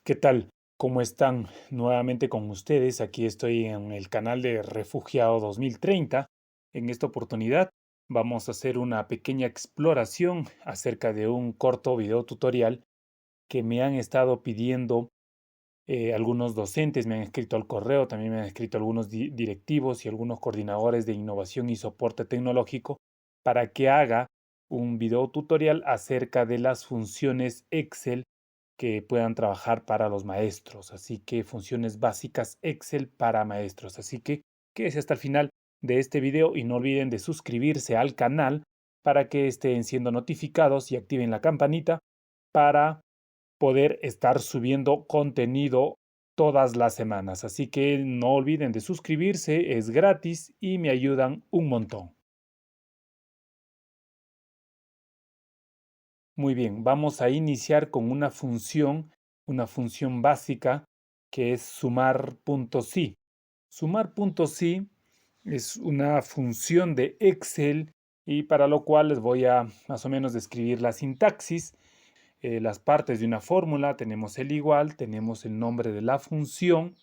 ¿Qué tal? ¿Cómo están? Nuevamente con ustedes. Aquí estoy en el canal de Refugiado 2030. En esta oportunidad vamos a hacer una pequeña exploración acerca de un corto video tutorial que me han estado pidiendo algunos docentes, me han escrito al correo, también me han escrito algunos directivos y algunos coordinadores de innovación y soporte tecnológico para que haga un video tutorial acerca de las funciones Excel que puedan trabajar para los maestros. Así que funciones básicas Excel para maestros. Así que quédese hasta el final de este video y no olviden de suscribirse al canal para que estén siendo notificados y activen la campanita para poder estar subiendo contenido todas las semanas. Así que no olviden de suscribirse, es gratis y me ayudan un montón. Muy bien, vamos a iniciar con una función básica que es sumar.si. Sumar.si es una función de Excel y para lo cual les voy a más o menos describir la sintaxis. Las partes de una fórmula, tenemos el igual, tenemos el nombre de la función,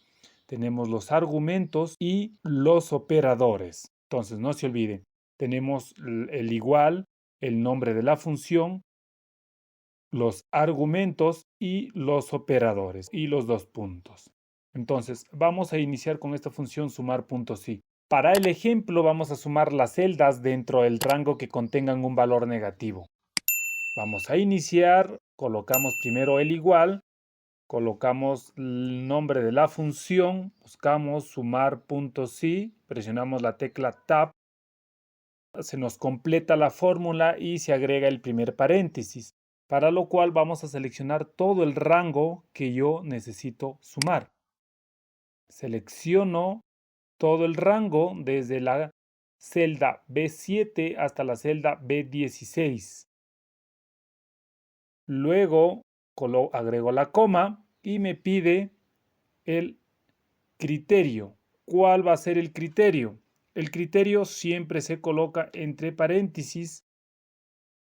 tenemos los argumentos y los operadores. Entonces, no se olviden, tenemos el igual, el nombre de la función, los argumentos y los operadores y los dos puntos. Entonces, vamos a iniciar con esta función sumar.si. Para el ejemplo, vamos a sumar las celdas dentro del rango que contengan un valor negativo. Vamos a iniciar, colocamos primero el igual, colocamos el nombre de la función, buscamos sumar.si, presionamos la tecla Tab, se nos completa la fórmula y se agrega el primer paréntesis, para lo cual vamos a seleccionar todo el rango que yo necesito sumar. Selecciono todo el rango desde la celda B7 hasta la celda B16. Luego agrego la coma y me pide el criterio. ¿Cuál va a ser el criterio? El criterio siempre se coloca entre paréntesis.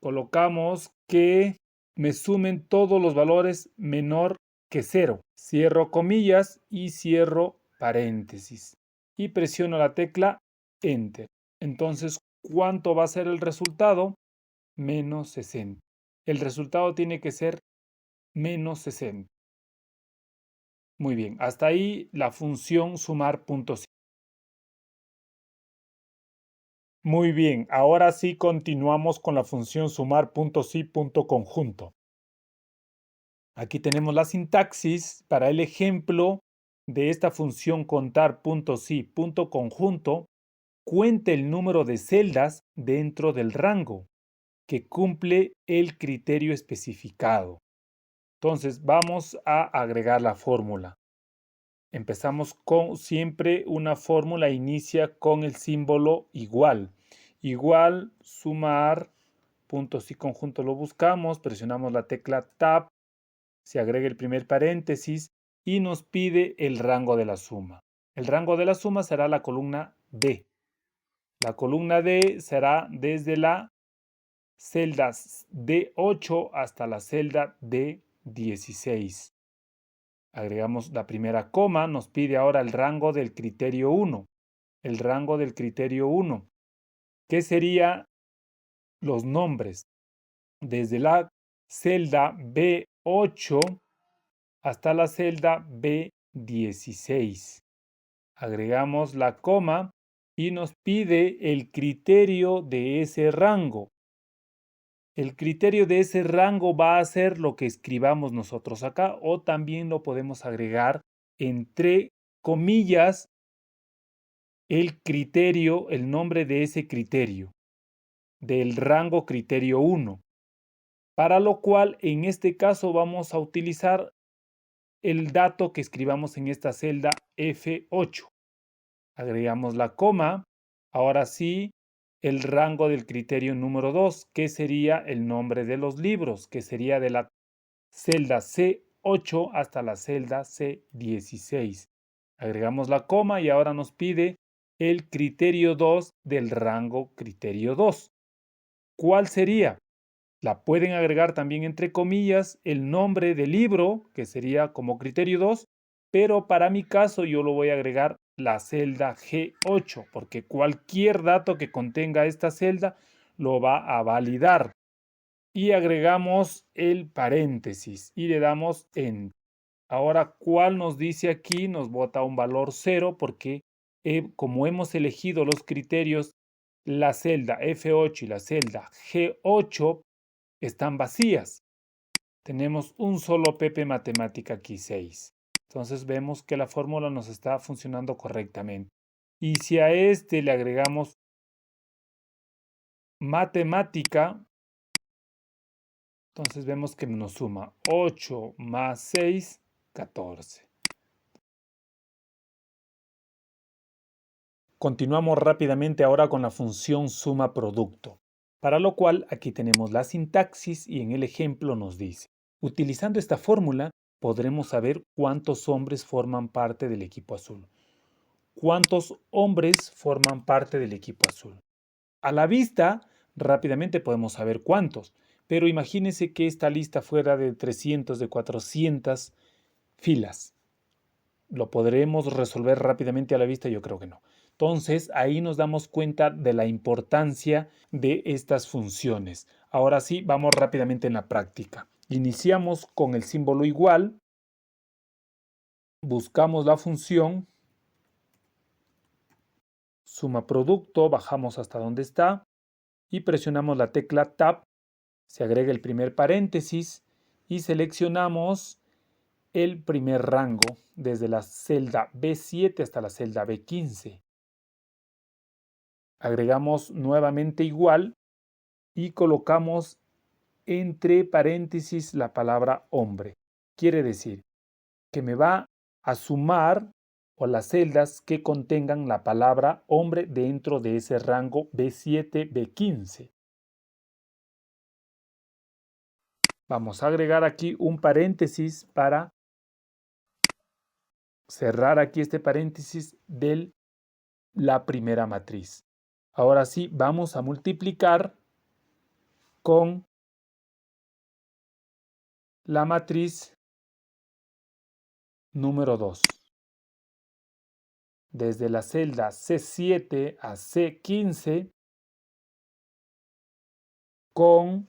Colocamos que me sumen todos los valores menor que 0. Cierro comillas y cierro paréntesis. Y presiono la tecla Enter. Entonces, ¿cuánto va a ser el resultado? Menos 60. El resultado tiene que ser menos 60. Muy bien, hasta ahí la función sumar.si. Muy bien, ahora sí continuamos con la función sumar.si.conjunto. Aquí tenemos la sintaxis para el ejemplo de esta función contar.si.conjunto. Cuenta el número de celdas dentro del rango que cumple el criterio especificado. Entonces vamos a agregar la fórmula. Empezamos con siempre una fórmula, inicia con el símbolo igual. Igual, sumar, puntos y conjunto lo buscamos, presionamos la tecla Tab, se agrega el primer paréntesis y nos pide el rango de la suma. El rango de la suma será la columna D. La columna D será desde la celda D8 hasta la celda D16. Agregamos la primera coma, nos pide ahora el rango del criterio 1. El rango del criterio 1, que sería los nombres desde la celda B8 hasta la celda B16. Agregamos la coma y nos pide el criterio de ese rango. El criterio de ese rango va a ser lo que escribamos nosotros acá o también lo podemos agregar entre comillas el criterio, el nombre de ese criterio, del rango criterio 1, para lo cual en este caso vamos a utilizar el dato que escribamos en esta celda F8. Agregamos la coma, ahora sí, el rango del criterio número 2, que sería el nombre de los libros, que sería de la celda C8 hasta la celda C16. Agregamos la coma y ahora nos pide el criterio 2 del rango criterio 2. ¿Cuál sería? La pueden agregar también entre comillas el nombre del libro, que sería como criterio 2, pero para mi caso yo lo voy a agregar la celda G8, porque cualquier dato que contenga esta celda lo va a validar. Y agregamos el paréntesis y le damos Enter. Ahora, ¿cuál nos dice aquí? Nos bota un valor 0 porque como hemos elegido los criterios, la celda F8 y la celda G8 están vacías. Tenemos un solo PP matemática aquí, 6. Entonces vemos que la fórmula nos está funcionando correctamente. Y si a este le agregamos matemática, entonces vemos que nos suma 8 más 6, 14. Continuamos rápidamente ahora con la función suma producto, para lo cual aquí tenemos la sintaxis y en el ejemplo nos dice: utilizando esta fórmula podremos saber cuántos hombres forman parte del equipo azul. ¿Cuántos hombres forman parte del equipo azul? A la vista, rápidamente podemos saber cuántos, pero imagínense que esta lista fuera de 300, de 400 filas. ¿Lo podremos resolver rápidamente a la vista? Yo creo que no. Entonces, ahí nos damos cuenta de la importancia de estas funciones. Ahora sí, vamos rápidamente en la práctica. Iniciamos con el símbolo igual, buscamos la función, suma producto, bajamos hasta donde está y presionamos la tecla Tab. Se agrega el primer paréntesis y seleccionamos el primer rango desde la celda B7 hasta la celda B15. Agregamos nuevamente igual y colocamos entre paréntesis la palabra hombre. Quiere decir que me va a sumar o las celdas que contengan la palabra hombre dentro de ese rango B7, B15. Vamos a agregar aquí un paréntesis para cerrar aquí este paréntesis de la primera matriz. Ahora sí, vamos a multiplicar con la matriz número 2. Desde la celda C7 a C15 con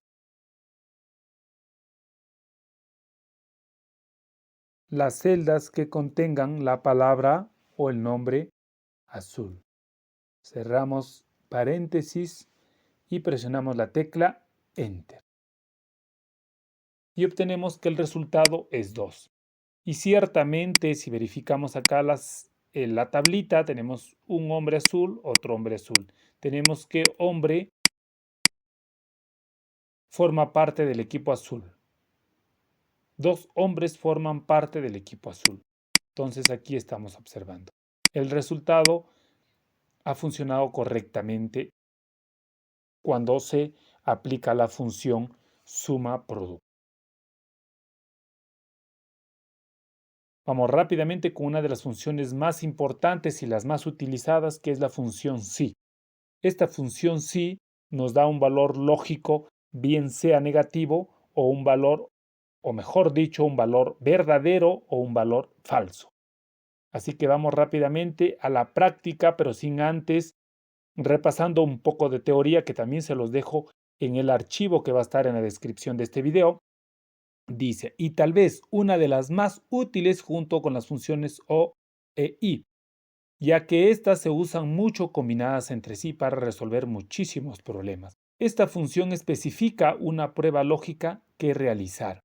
las celdas que contengan la palabra o el nombre azul. Cerramos paréntesis y presionamos la tecla Enter. Y obtenemos que el resultado es 2. Y ciertamente, si verificamos acá la tablita, tenemos un hombre azul, otro hombre azul. Tenemos que hombre forma parte del equipo azul. 2 hombres forman parte del equipo azul. Entonces aquí estamos observando. El resultado ha funcionado correctamente cuando se aplica la función suma producto. Vamos rápidamente con una de las funciones más importantes y las más utilizadas, que es la función si. Esta función si nos da un valor lógico, bien sea negativo o un valor, o mejor dicho, un valor verdadero o un valor falso. Así que vamos rápidamente a la práctica, pero sin antes repasando un poco de teoría que también se los dejo en el archivo que va a estar en la descripción de este video. Dice, y tal vez una de las más útiles junto con las funciones O e I, ya que estas se usan mucho combinadas entre sí para resolver muchísimos problemas. Esta función especifica una prueba lógica que realizar.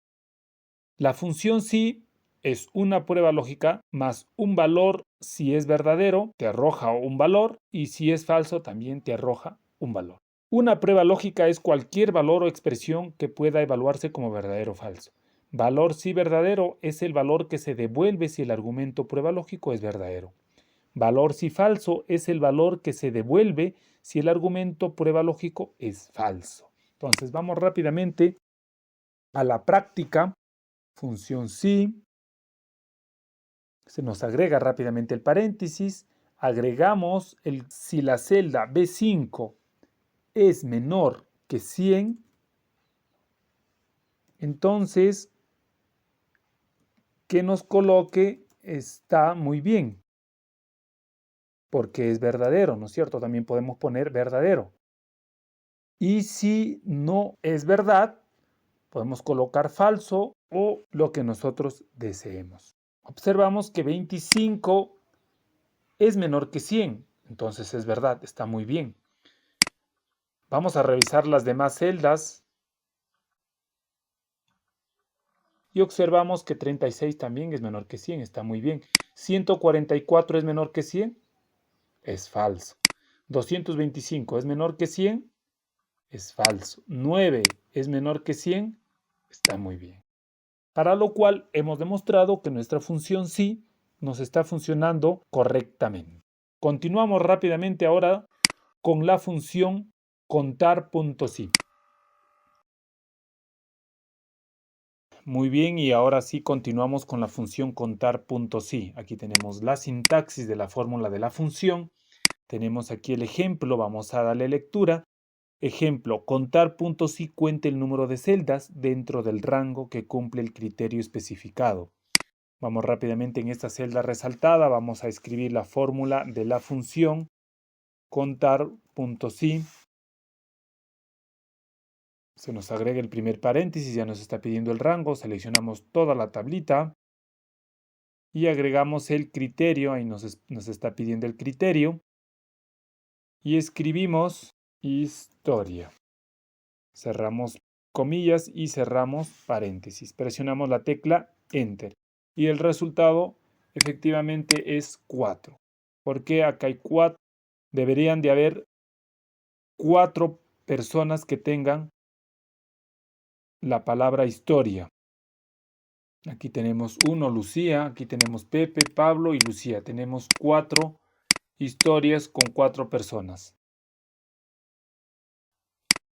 La función si es una prueba lógica más un valor si es verdadero, te arroja un valor y si es falso también te arroja un valor. Una prueba lógica es cualquier valor o expresión que pueda evaluarse como verdadero o falso. Valor si verdadero es el valor que se devuelve si el argumento prueba lógico es verdadero. Valor si falso es el valor que se devuelve si el argumento prueba lógico es falso. Entonces vamos rápidamente a la práctica. Función si. Se nos agrega rápidamente el paréntesis. Agregamos si la celda B5 es menor que 100, Entonces, que nos coloque está muy bien, porque es verdadero, ¿no es cierto? También podemos poner verdadero. Y si no es verdad, podemos colocar falso o lo que nosotros deseemos. Observamos que 25 es menor que 100, entonces es verdad, está muy bien. Vamos a revisar las demás celdas y observamos que 36 también es menor que 100, está muy bien. 144 es menor que 100, es falso. 225 es menor que 100, es falso. 9 es menor que 100, está muy bien. Para lo cual hemos demostrado que nuestra función sí nos está funcionando correctamente. Continuamos rápidamente ahora con la función contar.sí. Muy bien, y ahora sí continuamos con la función contar.sí. Aquí tenemos la sintaxis de la fórmula de la función. Tenemos aquí el ejemplo, vamos a darle lectura. Ejemplo, contar.sí cuenta el número de celdas dentro del rango que cumple el criterio especificado. Vamos rápidamente en esta celda resaltada, vamos a escribir la fórmula de la función contar.sí. Se nos agrega el primer paréntesis, ya nos está pidiendo el rango, seleccionamos toda la tablita y agregamos el criterio, ahí nos está pidiendo el criterio, y escribimos historia. Cerramos comillas y cerramos paréntesis. Presionamos la tecla Enter y el resultado efectivamente es 4. ¿Por qué acá hay 4? Deberían de haber 4 personas que tengan la palabra historia. Aquí tenemos uno, Lucía, aquí tenemos Pepe, Pablo y Lucía. Tenemos 4 historias con 4 personas.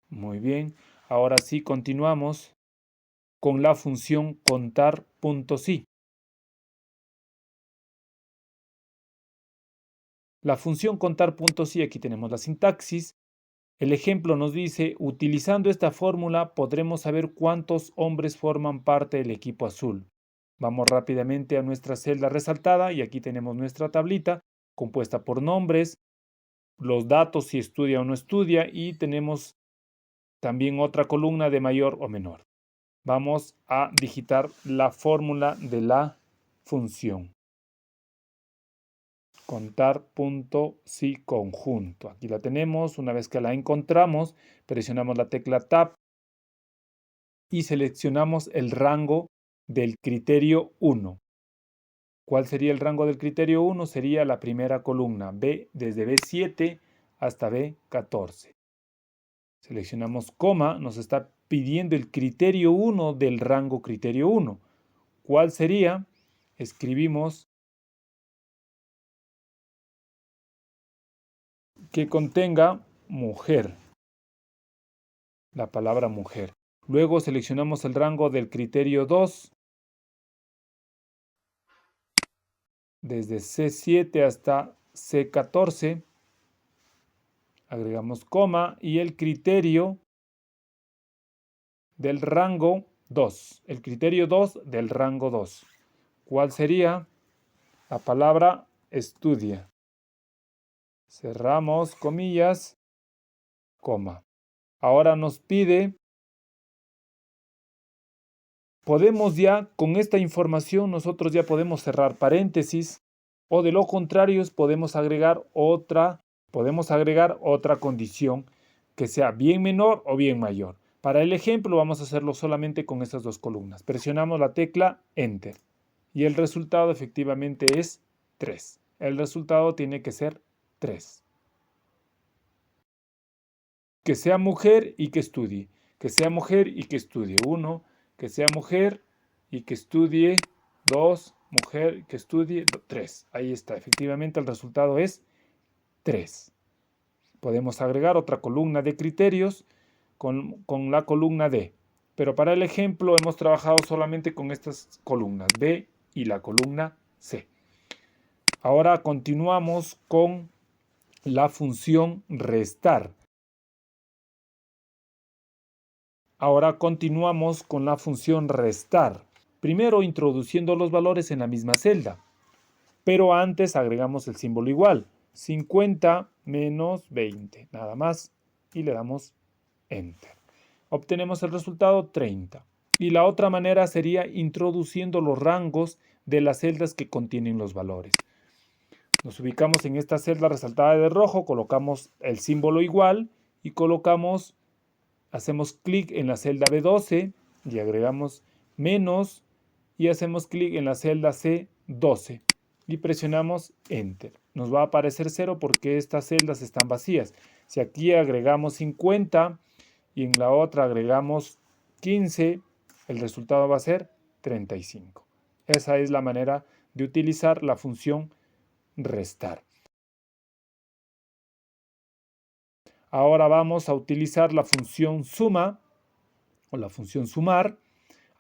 Muy bien, ahora sí continuamos con la función contar.sí. La función contar.sí, aquí tenemos la sintaxis. El ejemplo nos dice, utilizando esta fórmula podremos saber cuántos hombres forman parte del equipo azul. Vamos rápidamente a nuestra celda resaltada y aquí tenemos nuestra tablita compuesta por nombres, los datos si estudia o no estudia y tenemos también otra columna de mayor o menor. Vamos a digitar la fórmula de la función. Contar.sí conjunto. Aquí la tenemos. Una vez que la encontramos, presionamos la tecla Tab y seleccionamos el rango del criterio 1. ¿Cuál sería el rango del criterio 1? Sería la primera columna, B, desde B7 hasta B14. Seleccionamos coma, nos está pidiendo el criterio 1 del rango criterio 1. ¿Cuál sería? Escribimos que contenga mujer, la palabra mujer. Luego seleccionamos el rango del criterio 2, desde C7 hasta C14. Agregamos coma y el criterio del rango 2. El criterio 2 del rango 2. ¿Cuál sería? La palabra estudia. Cerramos comillas, coma. Ahora nos pide, podemos ya, con esta información, nosotros ya podemos cerrar paréntesis o de lo contrario podemos agregar otra condición que sea bien menor o bien mayor. Para el ejemplo vamos a hacerlo solamente con estas dos columnas. Presionamos la tecla Enter y el resultado efectivamente es 3. El resultado tiene que ser 3. Que sea mujer y que estudie. Que sea mujer y que estudie. 1. Que sea mujer y que estudie. 2. Mujer y que estudie. 3. Ahí está. Efectivamente el resultado es 3. Podemos agregar otra columna de criterios con la columna D. Pero para el ejemplo hemos trabajado solamente con estas columnas B y la columna C. Ahora continuamos con la función restar. Ahora continuamos con la función restar. Primero introduciendo los valores en la misma celda, pero antes agregamos el símbolo igual. 50 menos 20, nada más, y le damos Enter. Obtenemos el resultado 30. Y la otra manera sería introduciendo los rangos de las celdas que contienen los valores. Nos ubicamos en esta celda resaltada de rojo, colocamos el símbolo igual y hacemos clic en la celda B12 y agregamos menos y hacemos clic en la celda C12 y presionamos Enter. Nos va a aparecer 0 porque estas celdas están vacías. Si aquí agregamos 50 y en la otra agregamos 15, el resultado va a ser 35. Esa es la manera de utilizar la función restar. Ahora vamos a utilizar la función suma o la función sumar.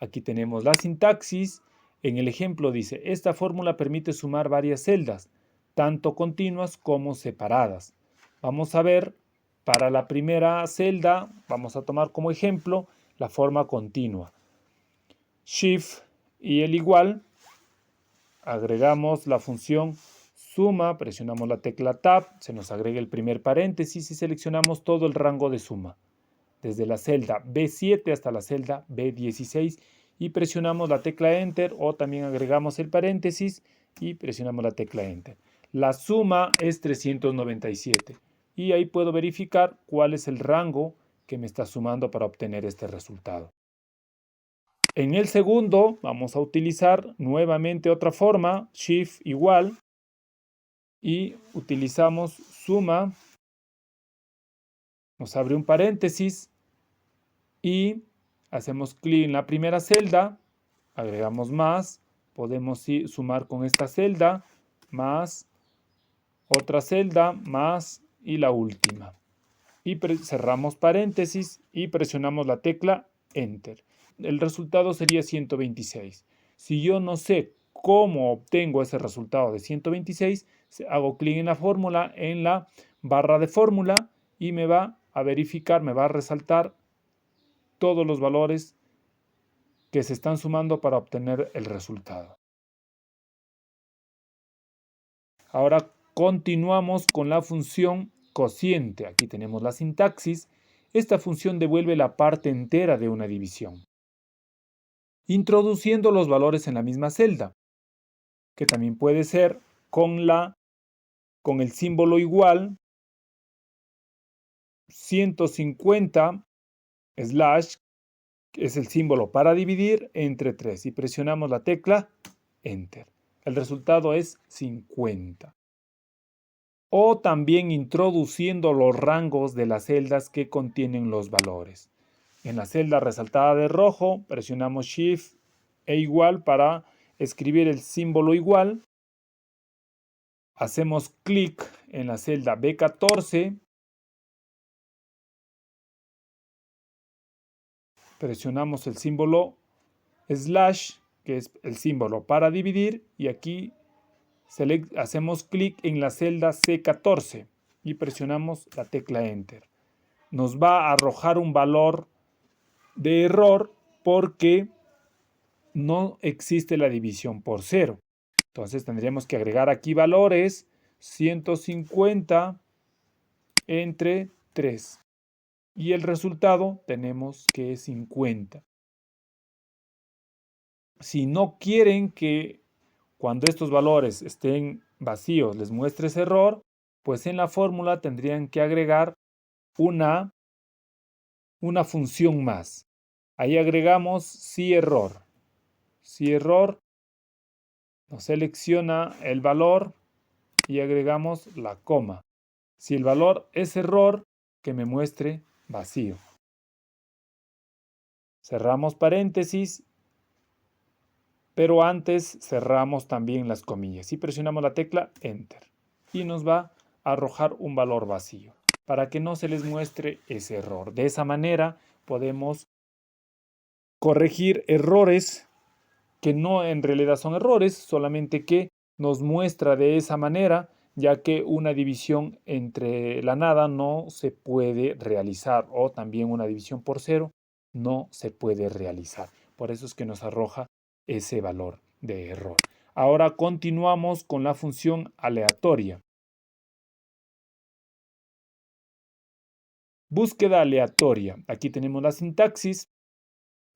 Aquí tenemos la sintaxis. En el ejemplo dice, esta fórmula permite sumar varias celdas, tanto continuas como separadas. Vamos a ver, para la primera celda, vamos a tomar como ejemplo la forma continua. Shift y el igual, agregamos la función suma, presionamos la tecla Tab, se nos agrega el primer paréntesis y seleccionamos todo el rango de suma, desde la celda B7 hasta la celda B16 y presionamos la tecla Enter o también agregamos el paréntesis y presionamos la tecla Enter. La suma es 397 y ahí puedo verificar cuál es el rango que me está sumando para obtener este resultado. En el segundo vamos a utilizar nuevamente otra forma, Shift igual, y utilizamos suma, nos abre un paréntesis y hacemos clic en la primera celda, agregamos más, podemos sumar con esta celda, más, otra celda, más y la última. Y cerramos paréntesis y presionamos la tecla Enter. El resultado sería 126. Si yo no sé cómo obtengo ese resultado de 126, hago clic en la fórmula, en la barra de fórmula y me va a verificar, me va a resaltar todos los valores que se están sumando para obtener el resultado. Ahora continuamos con la función cociente. Aquí tenemos la sintaxis. Esta función devuelve la parte entera de una división, introduciendo los valores en la misma celda, que también puede ser con el símbolo igual, 150 slash, que es el símbolo para dividir entre 3, y presionamos la tecla Enter. El resultado es 50. O también introduciendo los rangos de las celdas que contienen los valores. En la celda resaltada de rojo, presionamos Shift e igual para escribir el símbolo igual. Hacemos clic en la celda B14. Presionamos el símbolo slash, que es el símbolo para dividir, y aquí hacemos clic en la celda C14 y presionamos la tecla Enter. Nos va a arrojar un valor de error porque no existe la división por 0. Entonces tendríamos que agregar aquí valores 150 entre 3. Y el resultado tenemos que es 50. Si no quieren que cuando estos valores estén vacíos les muestre ese error, pues en la fórmula tendrían que agregar una función más. Ahí agregamos si error. Si error, nos selecciona el valor y agregamos la coma. Si el valor es error, que me muestre vacío. Cerramos paréntesis, pero antes cerramos también las comillas y presionamos la tecla Enter. Y nos va a arrojar un valor vacío para que no se les muestre ese error. De esa manera podemos corregir errores que no en realidad son errores, solamente que nos muestra de esa manera, ya que una división entre la nada no se puede realizar, o también una división por 0 no se puede realizar. Por eso es que nos arroja ese valor de error. Ahora continuamos con la función aleatoria. Búsqueda aleatoria. Aquí tenemos la sintaxis.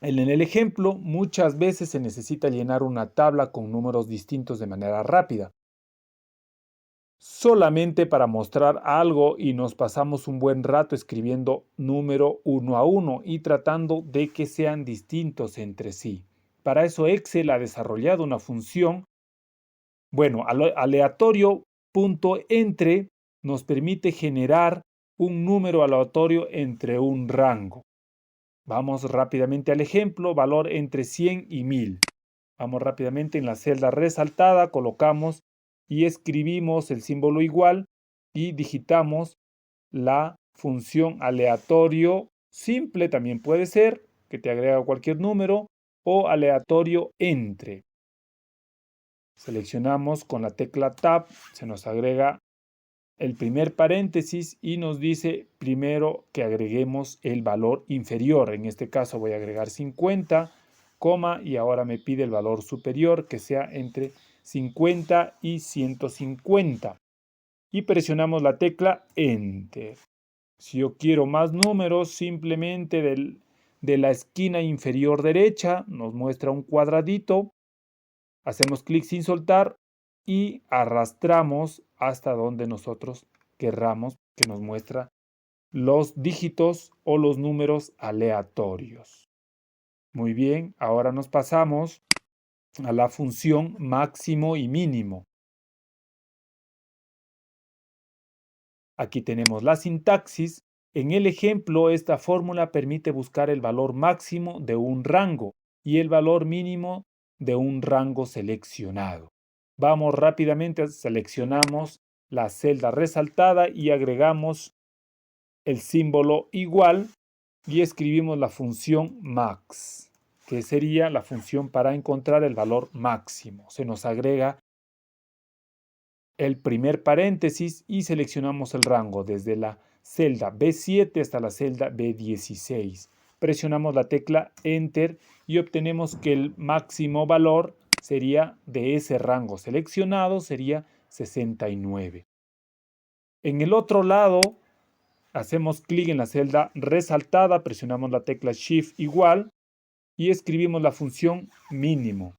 En el ejemplo, muchas veces se necesita llenar una tabla con números distintos de manera rápida, solamente para mostrar algo, y nos pasamos un buen rato escribiendo número uno a uno y tratando de que sean distintos entre sí. Para eso Excel ha desarrollado una función, aleatorio.entre nos permite generar un número aleatorio entre un rango. Vamos rápidamente al ejemplo, valor entre 100 y 1000. Vamos rápidamente en la celda resaltada, colocamos y escribimos el símbolo igual y digitamos la función aleatorio simple, también puede ser, que te agrega cualquier número, o aleatorio entre. Seleccionamos con la tecla Tab, se nos agrega el primer paréntesis y nos dice primero que agreguemos el valor inferior. En este caso voy a agregar 50, y ahora me pide el valor superior, que sea entre 50 y 150. Y presionamos la tecla Enter. Si yo quiero más números, simplemente de la esquina inferior derecha nos muestra un cuadradito. Hacemos clic sin soltar y arrastramos hasta donde nosotros querramos, que nos muestra los dígitos o los números aleatorios. Muy bien, ahora nos pasamos a la función máximo y mínimo. Aquí tenemos la sintaxis. En el ejemplo, esta fórmula permite buscar el valor máximo de un rango y el valor mínimo de un rango seleccionado. Vamos rápidamente, seleccionamos la celda resaltada y agregamos el símbolo igual y escribimos la función max, que sería la función para encontrar el valor máximo. Se nos agrega el primer paréntesis y seleccionamos el rango desde la celda B7 hasta la celda B16. Presionamos la tecla Enter y obtenemos que el máximo valor sería de ese rango seleccionado, sería 69. En el otro lado, hacemos clic en la celda resaltada, presionamos la tecla Shift igual y escribimos la función mínimo.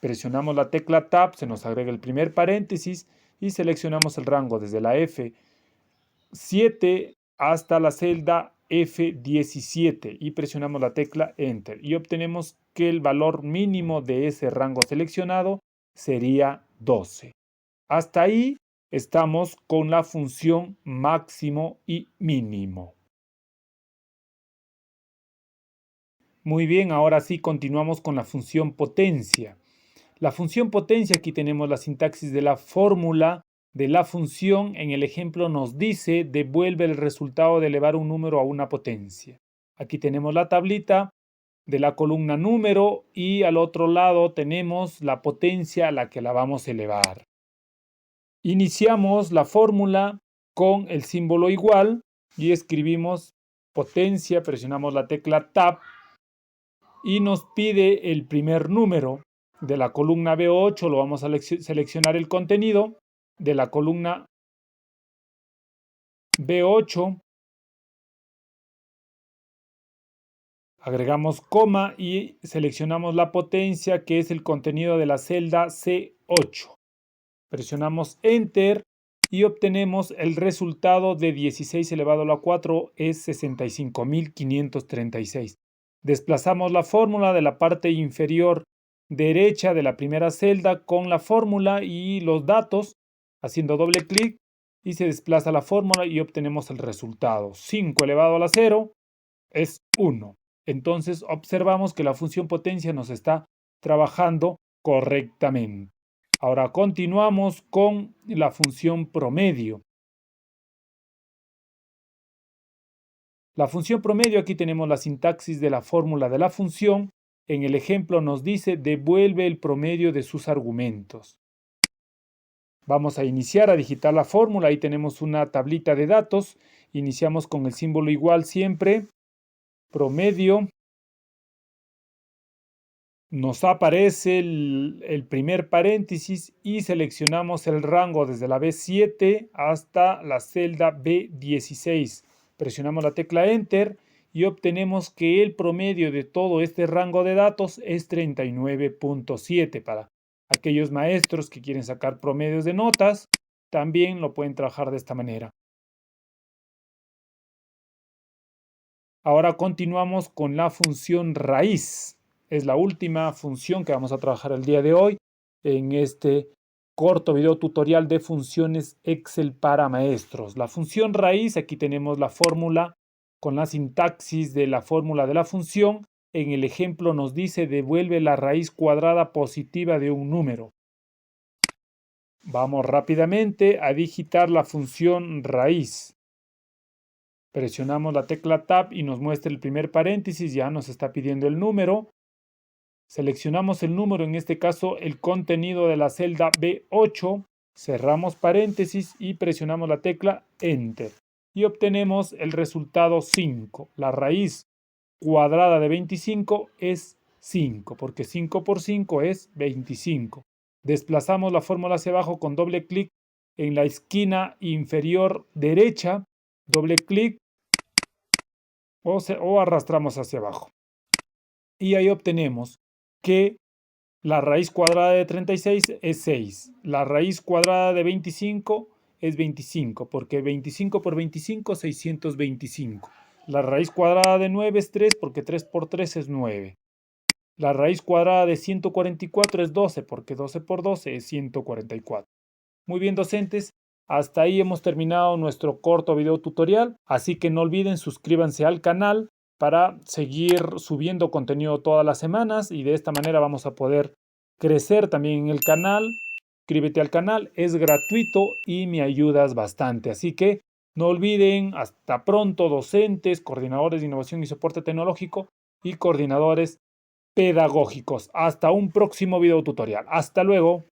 Presionamos la tecla Tab, se nos agrega el primer paréntesis y seleccionamos el rango desde la F7 hasta la celda F17 y presionamos la tecla Enter y obtenemos que el valor mínimo de ese rango seleccionado sería 12. Hasta ahí estamos con la función máximo y mínimo. Muy bien, ahora sí continuamos con la función potencia. La función potencia, aquí tenemos la sintaxis de la fórmula de la función. En el ejemplo nos dice devuelve el resultado de elevar un número a una potencia. Aquí tenemos la tablita de la columna número y al otro lado tenemos la potencia a la que la vamos a elevar. Iniciamos la fórmula con el símbolo igual y escribimos potencia, presionamos la tecla Tab y nos pide el primer número. De la columna B8 lo vamos a seleccionar el contenido. De la columna B8 agregamos coma y seleccionamos la potencia, que es el contenido de la celda C8. Presionamos Enter y obtenemos el resultado de 16 elevado a la 4 es 65.536. Desplazamos la fórmula de la parte inferior derecha de la primera celda con la fórmula y los datos, haciendo doble clic y se desplaza la fórmula y obtenemos el resultado. 5 elevado a la 0 es 1. Entonces observamos que la función potencia nos está trabajando correctamente. Ahora continuamos con la función promedio. La función promedio, aquí tenemos la sintaxis de la fórmula de la función. En el ejemplo nos dice devuelve el promedio de sus argumentos. Vamos a iniciar a digitar la fórmula. Ahí tenemos una tablita de datos. Iniciamos con el símbolo igual siempre. promedio, nos aparece el primer paréntesis y seleccionamos el rango desde la B7 hasta la celda B16. Presionamos la tecla Enter y obtenemos que el promedio de todo este rango de datos es 39.7. Para aquellos maestros que quieren sacar promedios de notas, también lo pueden trabajar de esta manera. Ahora continuamos con la función raíz. Es la última función que vamos a trabajar el día de hoy en este corto video tutorial de funciones Excel para maestros. La función raíz, aquí tenemos la fórmula con la sintaxis de la fórmula de la función. En el ejemplo nos dice devuelve la raíz cuadrada positiva de un número. Vamos rápidamente a digitar la función raíz. Presionamos la tecla Tab y nos muestra el primer paréntesis, ya nos está pidiendo el número. Seleccionamos el número, en este caso el contenido de la celda B8, cerramos paréntesis y presionamos la tecla Enter. Y obtenemos el resultado 5. La raíz cuadrada de 25 es 5, porque 5 por 5 es 25. Desplazamos la fórmula hacia abajo con doble clic en la esquina inferior derecha, doble clic o arrastramos hacia abajo. Y ahí obtenemos que la raíz cuadrada de 36 es 6. La raíz cuadrada de 25 es 25, porque 25 por 25 es 625. La raíz cuadrada de 9 es 3, porque 3 por 3 es 9. La raíz cuadrada de 144 es 12, porque 12 por 12 es 144. Muy bien, docentes. Hasta ahí hemos terminado nuestro corto video tutorial, así que no olviden suscríbanse al canal para seguir subiendo contenido todas las semanas y de esta manera vamos a poder crecer también en el canal. Suscríbete al canal, es gratuito y me ayudas bastante, así que no olviden, hasta pronto docentes, coordinadores de innovación y soporte tecnológico y coordinadores pedagógicos. Hasta un próximo video tutorial. Hasta luego.